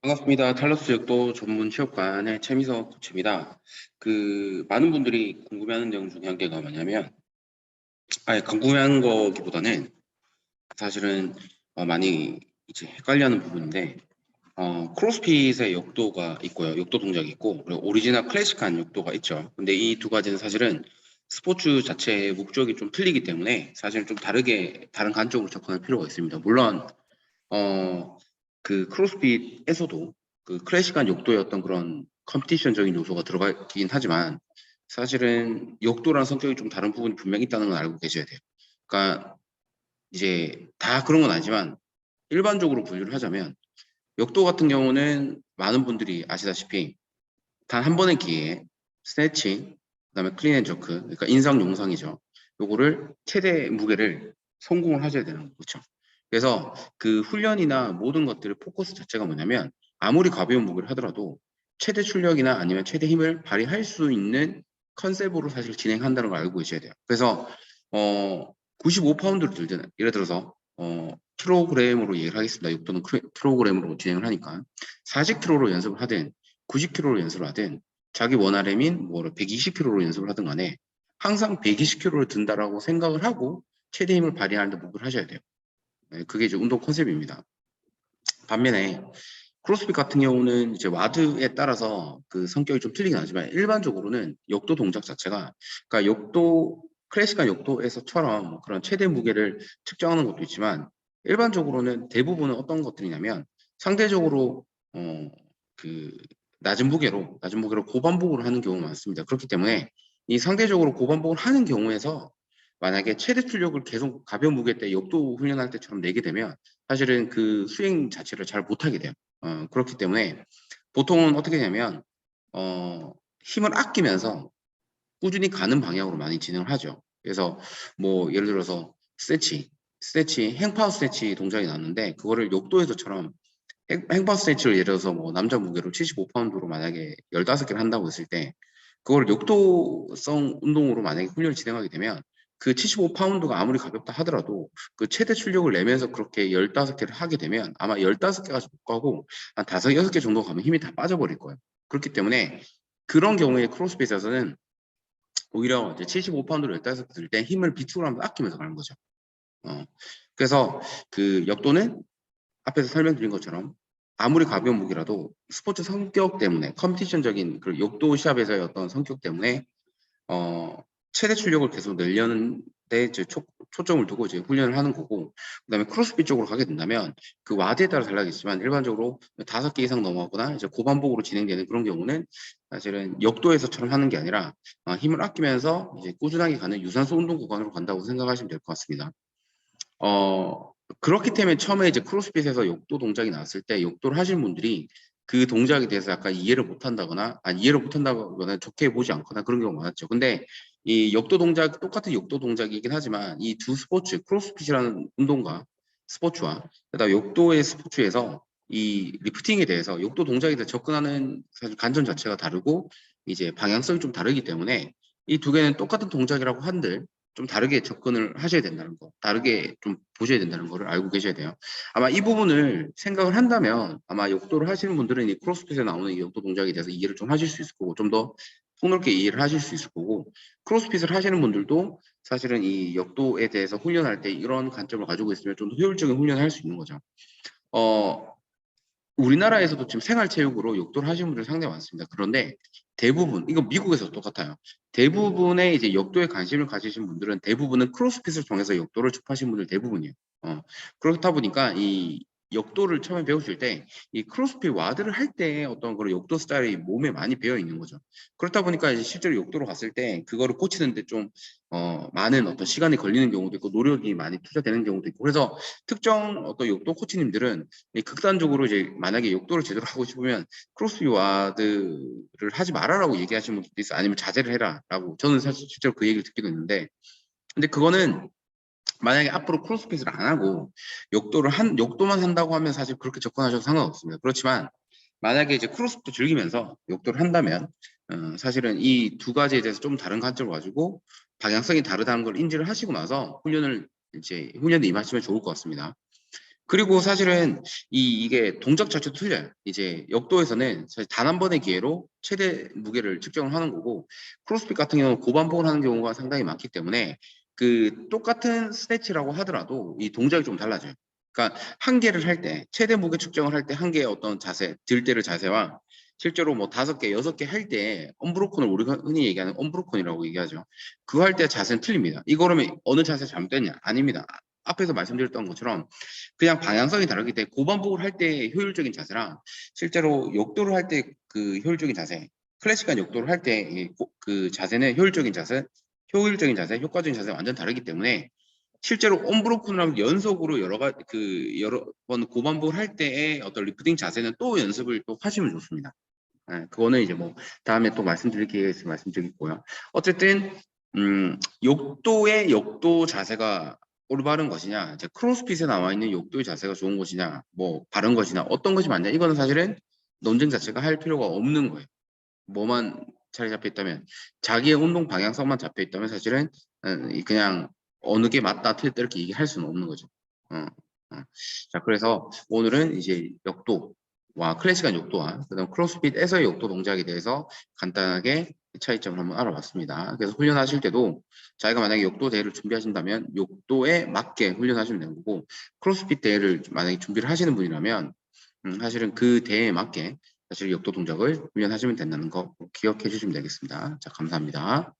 반갑습니다. 탈러스 역도 전문 체육관의 최미석 코치입니다. 많은 분들이 궁금해하는 내용 중에 한 개가 뭐냐면, 궁금해하는 거기보다는 사실은 많이 이제 헷갈려하는 부분인데, 크로스핏의 역도가 있고요. 역도 동작이 있고, 그리고 오리지널 클래식한 역도가 있죠. 근데 이 두 가지는 사실은 스포츠 자체의 목적이 좀 틀리기 때문에 사실 좀 다른 관점으로 접근할 필요가 있습니다. 물론 크로스핏에서도 그 클래식한 역도의 어떤 그런 컴피티션적인 요소가 들어가긴 하지만 사실은 역도라는 성격이 좀 다른 부분이 분명히 있다는 걸 알고 계셔야 돼요. 그러니까 이제 다 그런 건 아니지만 일반적으로 분류를 하자면 역도 같은 경우는 많은 분들이 아시다시피 단 한 번의 기회에 스네칭, 그다음에 클린 앤 저크, 그러니까 인상 용상이죠. 요거를 최대 무게를 성공을 하셔야 되는 거죠. 그래서 그 훈련이나 모든 것들의 포커스 자체가 뭐냐면 아무리 가벼운 무게를 하더라도 최대 출력이나 아니면 최대 힘을 발휘할 수 있는 컨셉으로 사실 진행한다는 걸 알고 계셔야 돼요. 그래서 95파운드를 들든 예를 들어서 킬로그램으로 얘기를 하겠습니다. 육도는 킬로그램으로 진행을 하니까 40kg로 연습을 하든 90kg로 연습을 하든 자기 원RM인 120kg로 연습을 하든 간에 항상 120kg를 든다라고 생각을 하고 최대 힘을 발휘하는 데 목표를 하셔야 돼요. 네, 그게 이제 운동 컨셉입니다. 반면에 크로스핏 같은 경우는 이제 와드에 따라서 그 성격이 좀 틀리긴 하지만 일반적으로는 역도 동작 자체가 그러니까 역도 클래식한 역도에서처럼 그런 최대 무게를 측정하는 것도 있지만 일반적으로는 대부분은 어떤 것들이냐면 상대적으로 어, 그 낮은 무게로 고반복을 하는 경우가 많습니다. 그렇기 때문에 이 상대적으로 고반복을 하는 경우에서 만약에 최대 출력을 계속 가벼운 무게 때 역도 훈련할 때처럼 내게 되면 사실은 그 수행 자체를 잘 못하게 돼요. 그렇기 때문에 보통은 어떻게 되냐면 힘을 아끼면서 꾸준히 가는 방향으로 많이 진행을 하죠. 그래서 뭐 예를 들어서 스트레치, 행파워 스트레치 동작이 나왔는데 그거를 역도에서처럼 행파 스트레치를 예를 들어서 뭐 남자 무게로 75파운드로 만약에 15개를 한다고 했을 때 그걸 역도성 운동으로 만약에 훈련을 진행하게 되면 그 75파운드가 아무리 가볍다 하더라도 그 최대 출력을 내면서 그렇게 15개를 하게 되면 아마 15개까지 못 가고 한 5, 6개 정도 가면 힘이 다 빠져버릴 거예요. 그렇기 때문에 그런 경우에 크로스핏에서는 오히려 이제 75파운드로 15개 들 때 힘을 비축을 하면서 아끼면서 가는 거죠. 어, 그래서 그 역도는 앞에서 설명드린 것처럼 아무리 가벼운 무기라도 스포츠 성격 때문에 컴피티션적인 그 역도 시합에서의 어떤 성격 때문에 어, 최대 출력을 계속 내려는 데 이제 초점을 두고 이제 훈련을 하는 거고, 그다음에 크로스핏 쪽으로 가게 된다면 그 와드에 따라 달라겠지만 일반적으로 5개 이상 넘어가거나 이제 고반복으로 진행되는 그런 경우는 사실은 역도에서처럼 하는 게 아니라 힘을 아끼면서 이제 꾸준하게 가는 유산소 운동 구간으로 간다고 생각하시면 될 것 같습니다. 그렇기 때문에 처음에 이제 크로스핏에서 역도 동작이 나왔을 때 역도를 하시는 분들이 그 동작에 대해서 약간 이해를 못한다거나, 아니 이해를 못한다거나 좋게 보지 않거나 그런 경우가 많았죠. 근데 이 역도 동작, 똑같은 역도 동작이긴 하지만 이 두 스포츠, 크로스핏이라는 운동과 스포츠와 그다음 역도의 스포츠에서 이 리프팅에 대해서 역도 동작에 대해서 접근하는 사실 관점 자체가 다르고 이제 방향성이 좀 다르기 때문에 이 두 개는 똑같은 동작이라고 한들 좀 다르게 접근을 하셔야 된다는 거, 다르게 좀 보셔야 된다는 거를 알고 계셔야 돼요. 아마 이 부분을 생각을 한다면 아마 역도를 하시는 분들은 이 크로스핏에 나오는 이 역도 동작에 대해서 이해를 좀 하실 수 있을 거고 좀 더 폭넓게 이해를 하실 수 있을 거고 크로스핏을 하시는 분들도 사실은 이 역도에 대해서 훈련할 때 이런 관점을 가지고 있으면 좀 더 효율적인 훈련을 할 수 있는 거죠. 어, 우리나라에서도 지금 생활체육으로 역도를 하시는 분들이 상당히 많습니다. 그런데 대부분, 이거 미국에서도 똑같아요. 대부분의 이제 역도에 관심을 가지신 분들은 대부분은 크로스핏을 통해서 역도를 접하신 분들 대부분이에요. 그렇다 보니까 이 역도를 처음에 배우실 때 이 크로스핏 와드를 할 때 어떤 그런 역도 스타일이 몸에 많이 배어 있는 거죠. 그렇다 보니까 이제 실제로 역도로 갔을 때 그거를 고치는데 좀 많은 어떤 시간이 걸리는 경우도 있고 노력이 많이 투자되는 경우도 있고 그래서 특정 어떤 역도 코치님들은 극단적으로 이제 만약에 역도를 제대로 하고 싶으면 크로스핏 와드를 하지 말아라고 얘기하시는 분들도 있어. 아니면 자제를 해라라고. 저는 사실 실제로 그 얘기를 듣기도 했는데, 근데 그거는 만약에 앞으로 크로스핏을 안 하고 역도만 한다고 하면 사실 그렇게 접근하셔도 상관없습니다. 그렇지만 만약에 이제 크로스핏 즐기면서 역도를 한다면 사실은 이 두 가지에 대해서 좀 다른 관점을 가지고 방향성이 다르다는 걸 인지를 하시고 나서 훈련에 임하시면 좋을 것 같습니다. 그리고 사실은 이게 동작 자체도 틀려요. 이제 역도에서는 사실 단 한 번의 기회로 최대 무게를 측정을 하는 거고, 크로스핏 같은 경우는 고반복을 하는 경우가 상당히 많기 때문에 그 똑같은 스네치라고 하더라도 이 동작이 좀 달라져요. 그러니까 한 개를 할 때, 최대 무게 측정을 할 때 한 개의 어떤 자세, 들 때를 자세와 실제로 뭐 5개, 6개 할 때 언브로큰을 우리가 흔히 얘기하는 언브로큰이라고 얘기하죠. 그거 할 때 자세는 틀립니다. 이거 그러면 어느 자세 잘못됐냐? 아닙니다. 앞에서 말씀드렸던 것처럼 그냥 방향성이 다르기 때문에 고반복을 할 때 효율적인 자세랑 실제로 역도를 할 때 그 효율적인 자세, 클래식한 역도를 할 때 그 자세는 효율적인 자세, 효과적인 자세 완전 다르기 때문에 실제로 온브로큰을 연속으로 여러 번 고반복을 할 때의 어떤 리프팅 자세는 또 연습을 또 하시면 좋습니다. 그거는 이제 뭐 다음에 또 말씀드릴 기회가 있으면 말씀드리겠고요. 어쨌든 욕도의 역도 자세가 올바른 것이냐, 이제 크로스핏에 나와 있는 욕도의 자세가 좋은 것이냐, 뭐 바른 것이냐, 어떤 것이 맞냐, 이거는 사실은 논쟁 자체가 할 필요가 없는 거예요. 뭐만 자리 잡혀 있다면, 자기의 운동 방향성만 잡혀 있다면 사실은 그냥 어느 게 맞다 틀렸다 이렇게 얘기할 수는 없는 거죠. 어, 어. 자, 그래서 오늘은 이제 역도와 클래식한 역도와 그다음 크로스핏에서의 역도 동작에 대해서 간단하게 차이점을 한번 알아봤습니다. 그래서 훈련하실 때도 자기가 만약에 역도 대회를 준비하신다면 역도에 맞게 훈련하시면 되는 거고, 크로스핏 대회를 만약에 준비를 하시는 분이라면 사실은 그 대회에 맞게 사실 역도 동작을 훈련하시면 된다는 거 기억해 주시면 되겠습니다. 자, 감사합니다.